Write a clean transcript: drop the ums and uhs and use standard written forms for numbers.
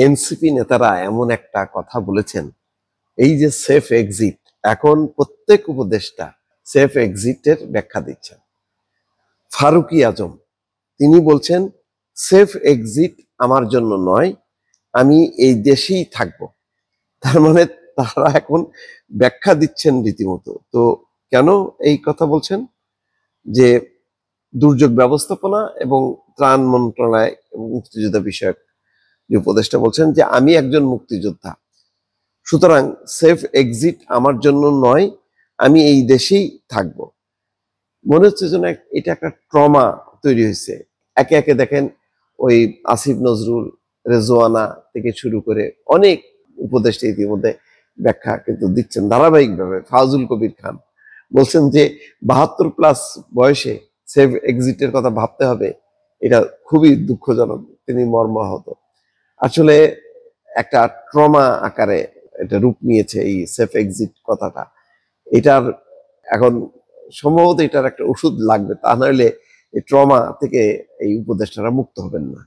NCP নেতারা এমন একটা কথা বলেছেন, এই যে সেফ এক্সিট, এখন প্রত্যেক উপদেষ্টা সেফ এক্সিটের ব্যাখ্যা দিচ্ছেন। ফারুকী আজম তিনি বলছেন সেফ এক্সিট আমার জন্য নয়, আমি এই দেশেই থাকব। তার মানে তারা এখন ব্যাখ্যা দিচ্ছেন রীতিমতো। তো কেন এই কথা বলছেন? যে দুর্যোগ ব্যবস্থাপনা এবং ত্রাণ মন্ত্রণালয় এবং মুক্তিযোদ্ধা বিষয়ক যে উপদেষ্টা বলছেন যে আমি একজন মুক্তিযোদ্ধা, সুতরাং সেফ এক্সিট আমার জন্য নয়, আমি এই দেশেই থাকব। মনে হচ্ছে যেন এটা একটা ট্রমা তৈরি হয়েছে। একে একে দেখেন ওই আসিফ নজরুল, রেজওয়ানা থেকে শুরু করে অনেক উপদেষ্টা ইতিমধ্যে ব্যাখ্যা কিন্তু দিচ্ছেন ধারাবাহিকভাবে। ফাজুল কবির খান বলছেন যে 72+ বয়সে সেফ এক্সিটের কথা ভাবতে হবে, এটা খুবই দুঃখজনক। তিনি মর্মাহত। আসলে একটা ট্রমা আকারে এটা রূপ নিয়েছে এই সেফ এক্সিট কথাটা। এটার এখন সম্ভবত এটার একটা ওষুধ লাগবে, তা নাহলে এই ট্রমা থেকে এই উপদেষ্টারা মুক্ত হবেন না।